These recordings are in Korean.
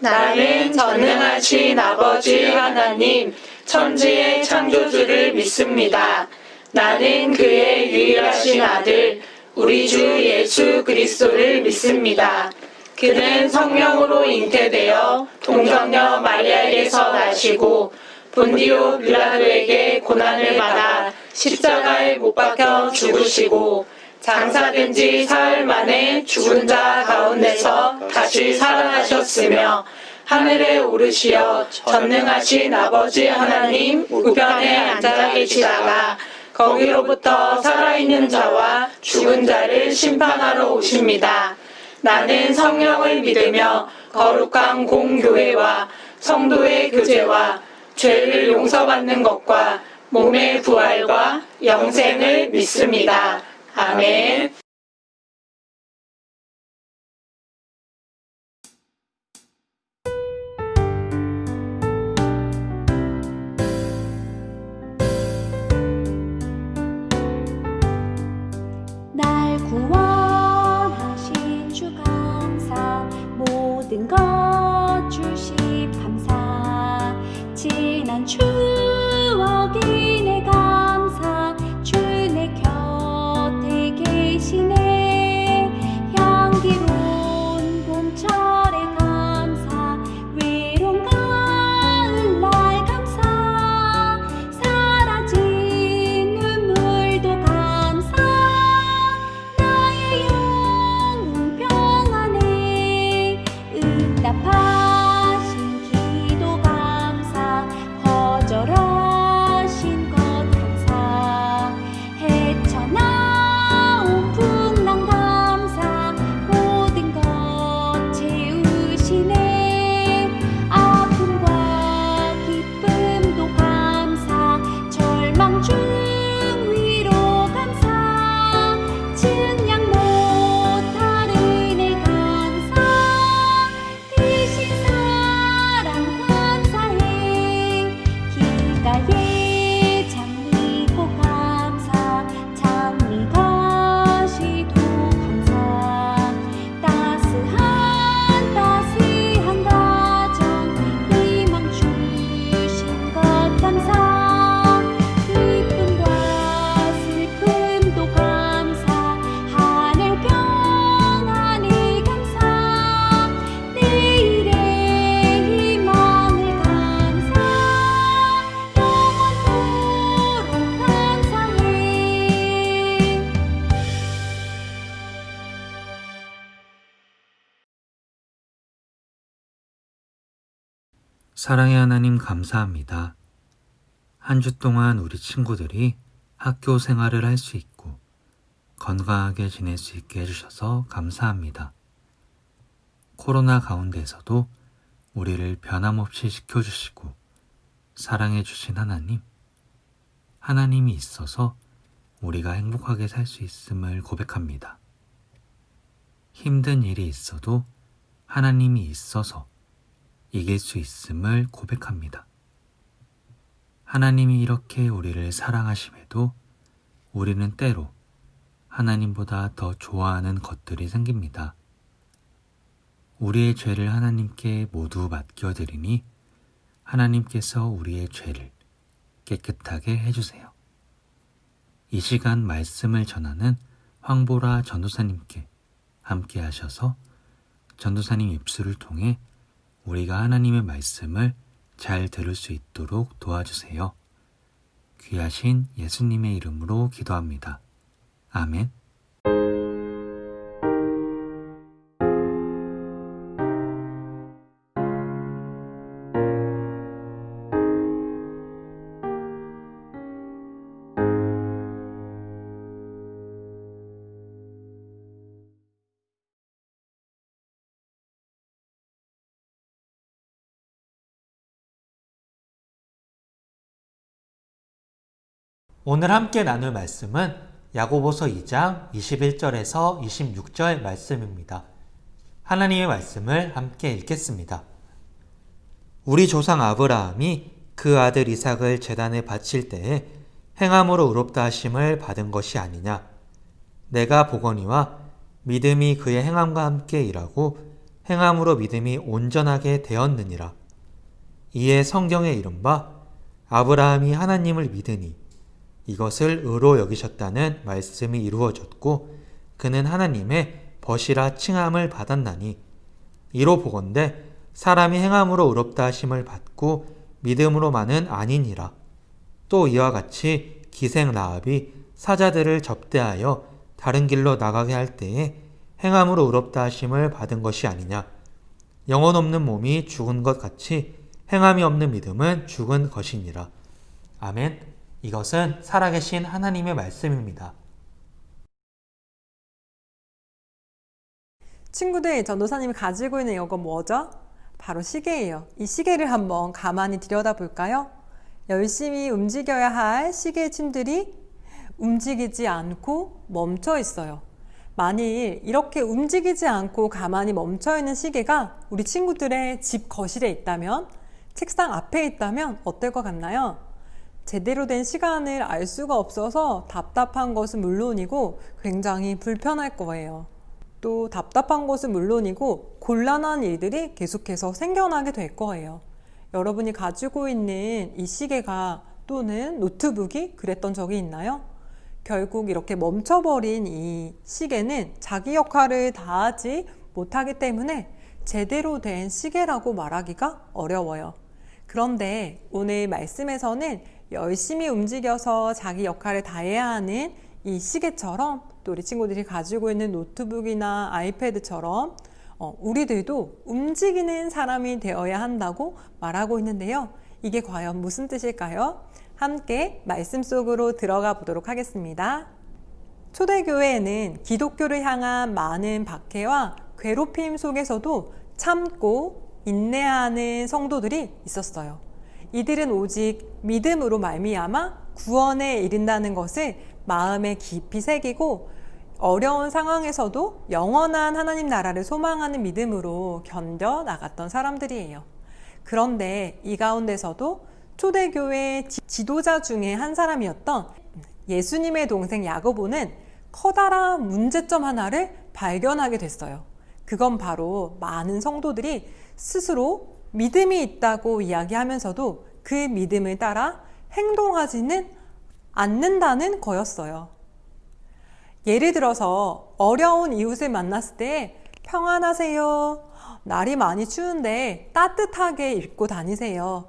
나는 전능하신 아버지 하나님, 천지의 창조주를 믿습니다. 나는 그의 유일하신 아들, 우리 주 예수 그리스도를 믿습니다. 그는 성령으로 잉태되어 동정녀 마리아에게서 나시고 본디오 빌라도에게 고난을 받아 십자가에 못 박혀 죽으시고 장사된 지 사흘 만에 죽은 자 가운데서 다시 살아나셨으며 하늘에 오르시어 전능하신 아버지 하나님 우편에 앉아 계시다가 거기로부터 살아있는 자와 죽은 자를 심판하러 오십니다. 나는 성령을 믿으며 거룩한 공교회와 성도의 교제와 죄를 용서받는 것과 몸의 부활과 영생을 믿습니다. 아멘. 날 구원하신 주 감사, 모든 것 주심 감사, 지난 추억이 내 감사, 주 내 곁에 계시네. 향기로운 봄철의 감사, 외로운 가을날 감사, 사라진 눈물도 감사, 나의 영혼 평안해. 응답하신 기도 감사, 거절하신 것 감사, 헤쳐나온 풍랑 감사, 모든 것 채우시네. 아픔과 기쁨도 감사, 절망 중 위로 감사, 증량 못할 은혜 감사, 대신 사랑 감사해. 길가에 장미꽃 감사, 장미가시도 감사, 따스한 가정 희망 주신 것 감사, 기쁨과 슬픔도 감사, 하늘 평안이 감사, 내일의 희망을 감사, 영원토록 감사해. 사랑의 하나님 감사합니다. 한 주 동안 우리 친구들이 학교 생활을 할 수 있고 건강하게 지낼 수 있게 해주셔서 감사합니다. 코로나 가운데서도 우리를 변함없이 지켜주시고 사랑해주신 하나님, 하나님이 있어서 우리가 행복하게 살 수 있음을 고백합니다. 힘든 일이 있어도 하나님이 있어서 이길 수 있음을 고백합니다. 하나님이 이렇게 우리를 사랑하심에도 우리는 때로 하나님보다 더 좋아하는 것들이 생깁니다. 우리의 죄를 하나님께 모두 맡겨드리니 하나님께서 우리의 죄를 깨끗하게 해주세요. 이 시간 말씀을 전하는 황보라 전도사님께 함께 하셔서 전도사님 입술을 통해 우리가 하나님의 말씀을 잘 들을 수 있도록 도와주세요. 귀하신 예수님의 이름으로 기도합니다. 아멘. 오늘 함께 나눌 말씀은 야고보서 2장 21절에서 26절 말씀입니다. 하나님의 말씀을 함께 읽겠습니다. 우리 조상 아브라함이 그 아들 이삭을 제단에 바칠 때에 행함으로 의롭다 하심을 받은 것이 아니냐. 내가 보거니와 믿음이 그의 행함과 함께 일하고 행함으로 믿음이 온전하게 되었느니라. 이에 성경에 이른바 아브라함이 하나님을 믿으니 이것을 의로 여기셨다는 말씀이 이루어졌고 그는 하나님의 벗이라 칭함을 받았나니 이로 보건대 사람이 행함으로 의롭다 하심을 받고 믿음으로만은 아니니라. 또 이와 같이 기생 라합이 사자들을 접대하여 다른 길로 나가게 할 때에 행함으로 의롭다 하심을 받은 것이 아니냐. 영혼 없는 몸이 죽은 것 같이 행함이 없는 믿음은 죽은 것이니라. 아멘. 이것은 살아계신 하나님의 말씀입니다. 친구들, 전도사님이 가지고 있는 이건 뭐죠? 바로 시계예요. 이 시계를 한번 가만히 들여다볼까요? 열심히 움직여야 할 시계의 침들이 움직이지 않고 멈춰 있어요. 만일 이렇게 움직이지 않고 가만히 멈춰 있는 시계가 우리 친구들의 집 거실에 있다면, 책상 앞에 있다면 어떨 것 같나요? 제대로 된 시간을 알 수가 없어서 답답한 것은 물론이고 굉장히 불편할 거예요. 또 답답한 것은 물론이고 곤란한 일들이 계속해서 생겨나게 될 거예요. 여러분이 가지고 있는 이 시계가 또는 노트북이 그랬던 적이 있나요? 결국 이렇게 멈춰버린 이 시계는 자기 역할을 다하지 못하기 때문에 제대로 된 시계라고 말하기가 어려워요. 그런데 오늘 말씀에서는 열심히 움직여서 자기 역할을 다해야 하는 이 시계처럼 또 우리 친구들이 가지고 있는 노트북이나 아이패드처럼 우리들도 움직이는 사람이 되어야 한다고 말하고 있는데요. 이게 과연 무슨 뜻일까요? 함께 말씀 속으로 들어가 보도록 하겠습니다. 초대교회에는 기독교를 향한 많은 박해와 괴롭힘 속에서도 참고 인내하는 성도들이 있었어요. 이들은 오직 믿음으로 말미암아 구원에 이른다는 것을 마음에 깊이 새기고 어려운 상황에서도 영원한 하나님 나라를 소망하는 믿음으로 견뎌 나갔던 사람들이에요. 그런데 이 가운데서도 초대교회 지도자 중에 한 사람이었던 예수님의 동생 야고보는 커다란 문제점 하나를 발견하게 됐어요. 그건 바로 많은 성도들이 스스로 믿음이 있다고 이야기하면서도 그 믿음을 따라 행동하지는 않는다는 거였어요. 예를 들어서 어려운 이웃을 만났을 때 평안하세요. 날이 많이 추운데 따뜻하게 입고 다니세요.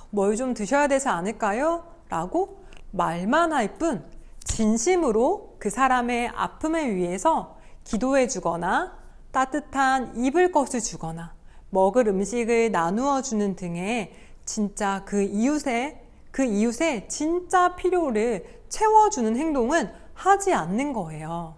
뭘 좀 드셔야 되지 않을까요? 라고 말만 할 뿐 진심으로 그 사람의 아픔을 위해서 기도해 주거나 따뜻한 입을 것을 주거나 먹을 음식을 나누어 주는 등의 진짜 그 이웃의 진짜 필요를 채워주는 행동은 하지 않는 거예요.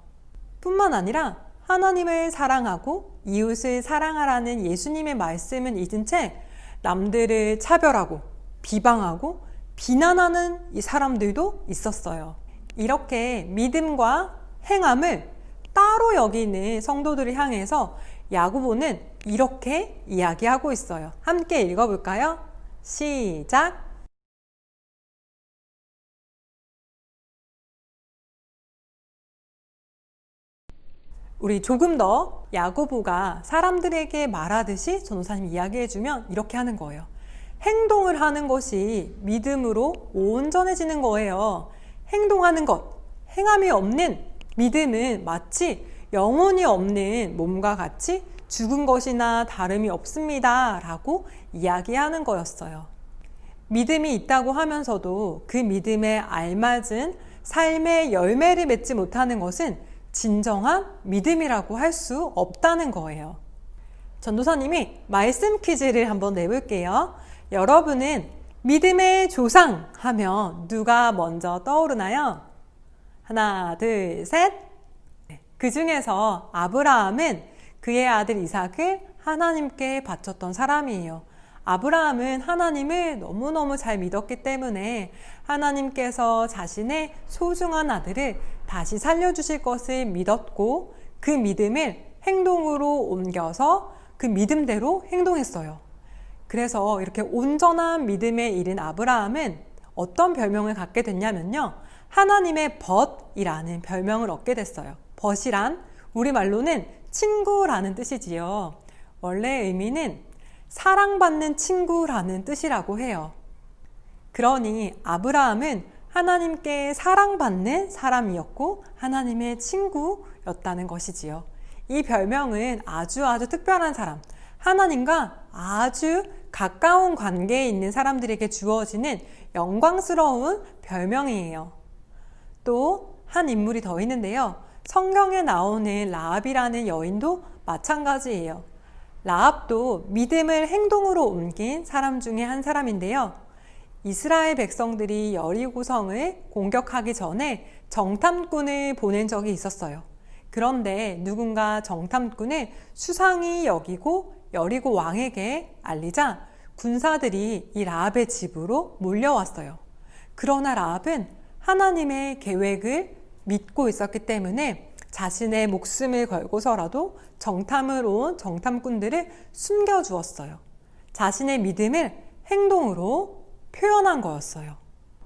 뿐만 아니라 하나님을 사랑하고 이웃을 사랑하라는 예수님의 말씀은 잊은 채 남들을 차별하고 비방하고 비난하는 이 사람들도 있었어요. 이렇게 믿음과 행함을 따로 여기는 성도들을 향해서 야고보는 이렇게 이야기하고 있어요. 함께 읽어볼까요? 시작! 우리 조금 더 야고보가 사람들에게 말하듯이 전도사님 이야기해주면 이렇게 하는 거예요. 행동을 하는 것이 믿음으로 온전해지는 거예요. 행동하는 것, 행함이 없는 믿음은 마치 영혼이 없는 몸과 같이 죽은 것이나 다름이 없습니다. 라고 이야기하는 거였어요. 믿음이 있다고 하면서도 그 믿음에 알맞은 삶의 열매를 맺지 못하는 것은 진정한 믿음이라고 할 수 없다는 거예요. 전도사님이 말씀 퀴즈를 한번 내볼게요. 여러분은 믿음의 조상 하면 누가 먼저 떠오르나요? 하나, 둘, 셋. 그 중에서 아브라함은 그의 아들 이삭을 하나님께 바쳤던 사람이에요. 아브라함은 하나님을 너무너무 잘 믿었기 때문에 하나님께서 자신의 소중한 아들을 다시 살려주실 것을 믿었고 그 믿음을 행동으로 옮겨서 그 믿음대로 행동했어요. 그래서 이렇게 온전한 믿음에 이른 아브라함은 어떤 별명을 갖게 됐냐면요. 하나님의 벗이라는 별명을 얻게 됐어요. 벗이란 우리말로는 친구라는 뜻이지요. 원래 의미는 사랑받는 친구라는 뜻이라고 해요. 그러니 아브라함은 하나님께 사랑받는 사람이었고 하나님의 친구였다는 것이지요. 이 별명은 아주 특별한 사람, 하나님과 아주 가까운 관계에 있는 사람들에게 주어지는 영광스러운 별명이에요. 또 한 인물이 더 있는데요. 성경에 나오는 라합이라는 여인도 마찬가지예요. 라합도 믿음을 행동으로 옮긴 사람 중에 한 사람인데요. 이스라엘 백성들이 여리고성을 공격하기 전에 정탐꾼을 보낸 적이 있었어요. 그런데 누군가 정탐꾼을 수상히 여기고 여리고 왕에게 알리자 군사들이 이 라합의 집으로 몰려왔어요. 그러나 라합은 하나님의 계획을 믿고 있었기 때문에 자신의 목숨을 걸고서라도 정탐을 온 정탐꾼들을 숨겨주었어요. 자신의 믿음을 행동으로 표현한 거였어요.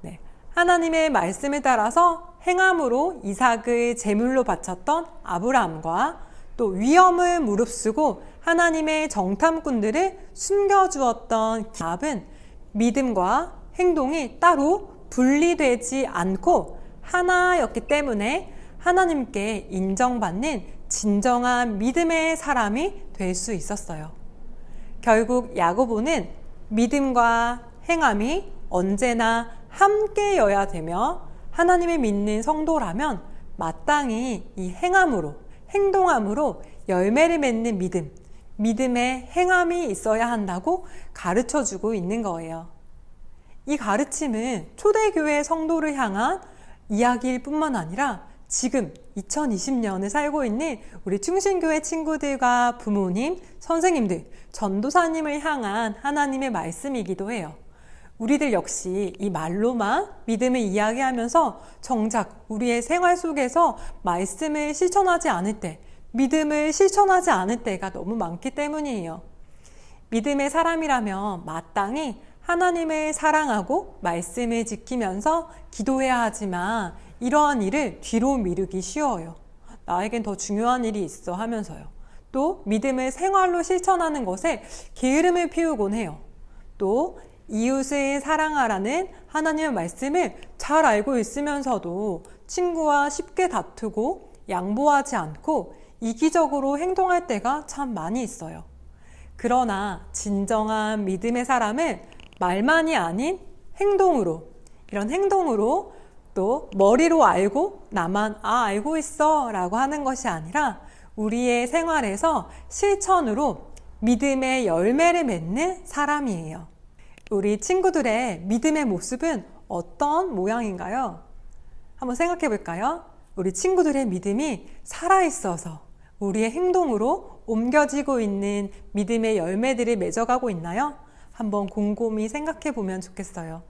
네. 하나님의 말씀에 따라서 행함으로 이삭을 제물로 바쳤던 아브라함과 또 위험을 무릅쓰고 하나님의 정탐꾼들을 숨겨주었던 라합은 믿음과 행동이 따로 분리되지 않고 하나였기 때문에 하나님께 인정받는 진정한 믿음의 사람이 될 수 있었어요. 결국 야고보는 믿음과 행함이 언제나 함께여야 되며 하나님을 믿는 성도라면 마땅히 이 행함으로, 행동함으로 열매를 맺는 믿음의 행함이 있어야 한다고 가르쳐주고 있는 거예요. 이 가르침은 초대교회 성도를 향한 이야기일 뿐만 아니라 지금 2020년을 살고 있는 우리 충신교회 친구들과 부모님, 선생님들, 전도사님을 향한 하나님의 말씀이기도 해요. 우리들 역시 이 말로만 믿음을 이야기하면서 정작 우리의 생활 속에서 말씀을 실천하지 않을 때, 믿음을 실천하지 않을 때가 너무 많기 때문이에요. 믿음의 사람이라면 마땅히 하나님을 사랑하고 말씀을 지키면서 기도해야 하지만 이러한 일을 뒤로 미루기 쉬워요. 나에겐 더 중요한 일이 있어 하면서요. 또 믿음을 생활로 실천하는 것에 게으름을 피우곤 해요. 또 이웃을 사랑하라는 하나님의 말씀을 잘 알고 있으면서도 친구와 쉽게 다투고 양보하지 않고 이기적으로 행동할 때가 참 많이 있어요. 그러나 진정한 믿음의 사람은 말만이 아닌 행동으로, 이런 행동으로 또 머리로 알고 나만 알고 있어 라고 하는 것이 아니라 우리의 생활에서 실천으로 믿음의 열매를 맺는 사람이에요. 우리 친구들의 믿음의 모습은 어떤 모양인가요? 한번 생각해 볼까요? 우리 친구들의 믿음이 살아있어서 우리의 행동으로 옮겨지고 있는 믿음의 열매들을 맺어가고 있나요? 한번 곰곰이 생각해 보면 좋겠어요.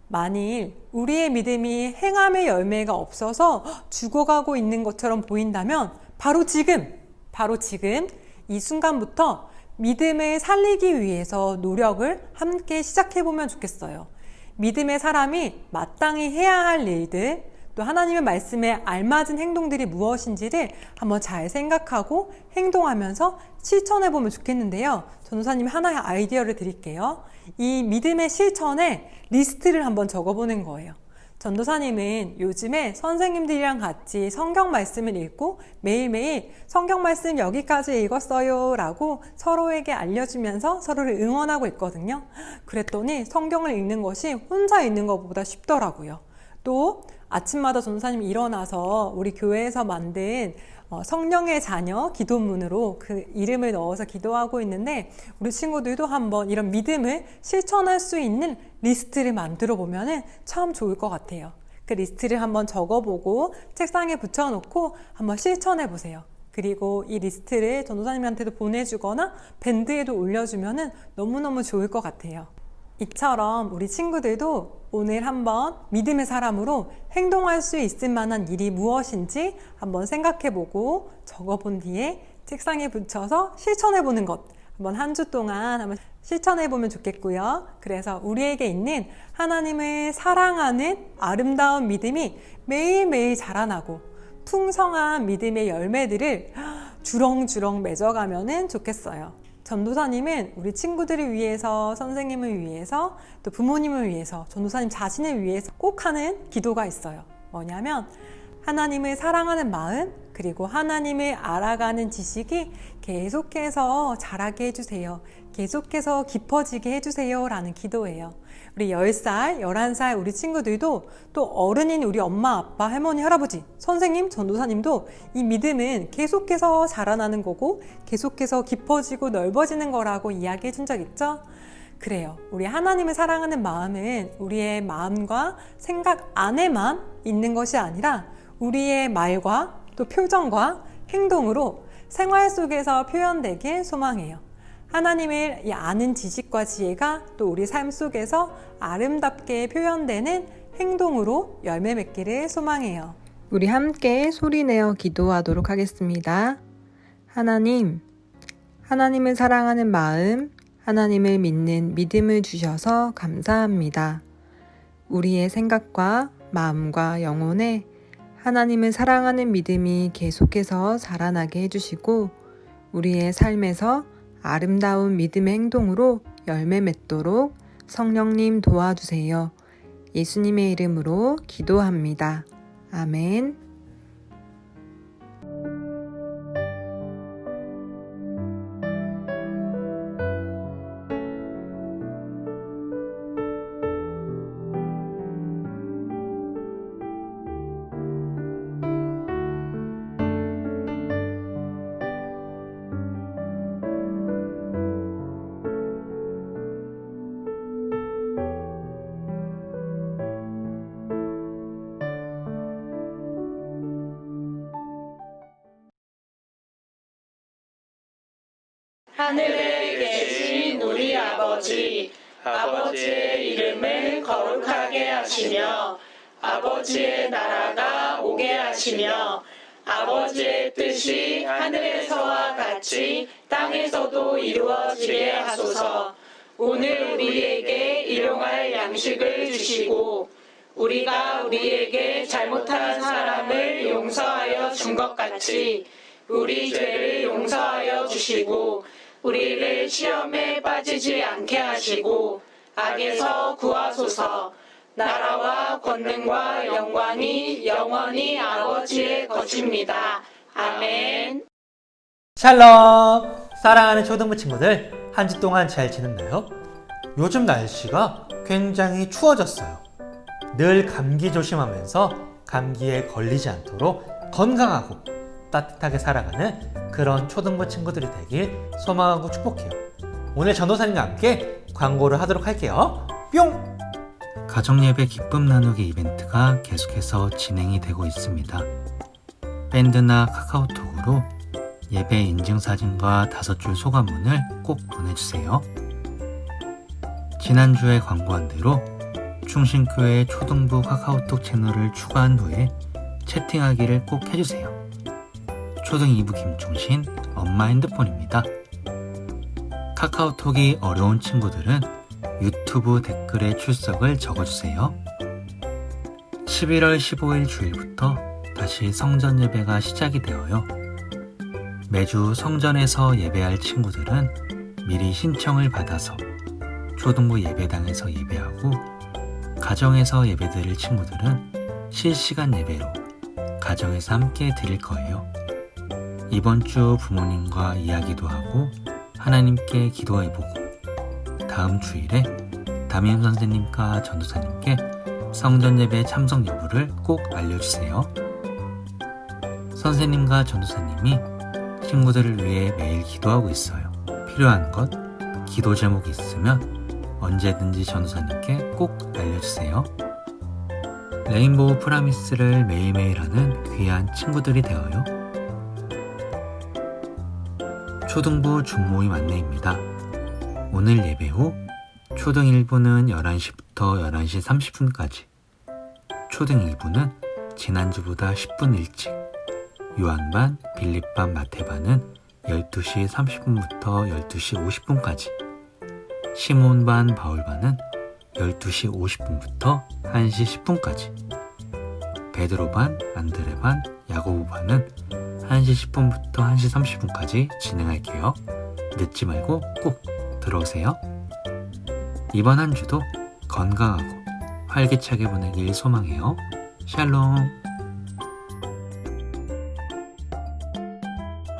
만일 우리의 믿음이 행함의 열매가 없어서 죽어가고 있는 것처럼 보인다면 바로 지금 이 순간부터 믿음을 살리기 위해서 노력을 함께 시작해 보면 좋겠어요. 믿음의 사람이 마땅히 해야 할 일들, 또 하나님의 말씀에 알맞은 행동들이 무엇인지를 한번 잘 생각하고 행동하면서 실천해 보면 좋겠는데요. 전도사님이 하나의 아이디어를 드릴게요. 이 믿음의 실천에 리스트를 한번 적어보는 거예요. 전도사님은 요즘에 선생님들이랑 같이 성경 말씀을 읽고 매일매일 성경 말씀 여기까지 읽었어요 라고 서로에게 알려주면서 서로를 응원하고 있거든요. 그랬더니 성경을 읽는 것이 혼자 읽는 것보다 쉽더라고요. 또 아침마다 전도사님이 일어나서 우리 교회에서 만든 성령의 자녀 기도문으로 그 이름을 넣어서 기도하고 있는데 우리 친구들도 한번 이런 믿음을 실천할 수 있는 리스트를 만들어 보면 참 좋을 것 같아요. 그 리스트를 한번 적어보고 책상에 붙여놓고 한번 실천해 보세요. 그리고 이 리스트를 전도사님한테도 보내주거나 밴드에도 올려주면 너무너무 좋을 것 같아요. 이처럼 우리 친구들도 오늘 한번 믿음의 사람으로 행동할 수 있을 만한 일이 무엇인지 한번 생각해보고 적어본 뒤에 책상에 붙여서 실천해보는 것 한번 한 주 동안 한번 실천해보면 좋겠고요. 그래서 우리에게 있는 하나님을 사랑하는 아름다운 믿음이 매일매일 자라나고 풍성한 믿음의 열매들을 주렁주렁 맺어가면 좋겠어요. 전도사님은 우리 친구들을 위해서, 선생님을 위해서, 또 부모님을 위해서, 전도사님 자신을 위해서 꼭 하는 기도가 있어요. 뭐냐면 하나님을 사랑하는 마음, 그리고 하나님을 알아가는 지식이 계속해서 자라게 해주세요. 계속해서 깊어지게 해주세요 라는 기도예요. 우리 10살, 11살 우리 친구들도 또 어른인 우리 엄마, 아빠, 할머니, 할아버지, 선생님, 전도사님도 이 믿음은 계속해서 자라나는 거고 계속해서 깊어지고 넓어지는 거라고 이야기해 준 적 있죠? 그래요. 우리 하나님을 사랑하는 마음은 우리의 마음과 생각 안에만 있는 것이 아니라 우리의 말과 또 표정과 행동으로 생활 속에서 표현되길 소망해요. 하나님을 아는 지식과 지혜가 또 우리 삶 속에서 아름답게 표현되는 행동으로 열매 맺기를 소망해요. 우리 함께 소리내어 기도하도록 하겠습니다. 하나님, 하나님을 사랑하는 마음, 하나님을 믿는 믿음을 주셔서 감사합니다. 우리의 생각과 마음과 영혼에 하나님을 사랑하는 믿음이 계속해서 자라나게 해주시고 우리의 삶에서 아름다운 믿음의 행동으로 열매 맺도록 성령님 도와주세요. 예수님의 이름으로 기도합니다. 아멘. 하늘에 계신 우리 아버지, 아버지의 이름을 거룩하게 하시며 아버지의 나라가 오게 하시며 아버지의 뜻이 하늘에서와 같이 땅에서도 이루어지게 하소서. 오늘 우리에게 일용할 양식을 주시고 우리가 우리에게 잘못한 사람을 용서하여 준 것 같이 우리 죄를 용서하여 주시고 우리를 시험에 빠지지 않게 하시고 악에서 구하소서. 나라와 권능과 영광이 영원히 아버지의 것입니다. 아멘. 샬롬! 사랑하는 초등부 친구들, 한 주 동안 잘 지냈나요? 요즘 날씨가 굉장히 추워졌어요. 늘 감기 조심하면서 감기에 걸리지 않도록 건강하고 따뜻하게 살아가는 그런 초등부 친구들이 되길 소망하고 축복해요. 오늘 전도사님과 함께 광고를 하도록 할게요. 뿅! 가정예배 기쁨 나누기 이벤트가 계속해서 진행이 되고 있습니다. 밴드나 카카오톡으로 예배 인증사진과 5줄 소감문을 꼭 보내주세요. 지난주에 광고한 대로 충신교회 초등부 카카오톡 채널을 추가한 후에 채팅하기를 꼭 해주세요. 초등 2부 김충신 엄마 핸드폰입니다. 카카오톡이 어려운 친구들은 유튜브 댓글에 출석을 적어주세요. 11월 15일 주일부터 다시 성전 예배가 시작이 되어요. 매주 성전에서 예배할 친구들은 미리 신청을 받아서 초등부 예배당에서 예배하고 가정에서 예배드릴 친구들은 실시간 예배로 가정에서 함께 드릴 거예요. 이번 주 부모님과 이야기도 하고 하나님께 기도해보고 다음 주일에 담임 선생님과 전도사님께 성전 예배 참석 여부를 꼭 알려주세요. 선생님과 전도사님이 친구들을 위해 매일 기도하고 있어요. 필요한 것, 기도 제목이 있으면 언제든지 전도사님께 꼭 알려주세요. 레인보우 프라미스를 매일매일 하는 귀한 친구들이 되어요. 초등부 중모임 안내입니다. 오늘 예배 후 초등 1부는 11시부터 11시 30분까지, 초등 2부는 지난주보다 10분 일찍, 요한반, 빌립반, 마태반은 12시 30분부터 12시 50분까지, 시몬반, 바울반은 12시 50분부터 1시 10분까지, 베드로반, 안드레반, 야고보반은 1시 10분부터 1시 30분까지 진행할게요. 늦지 말고 꼭 들어오세요. 이번 한 주도 건강하고 활기차게 보내길 소망해요. 샬롬.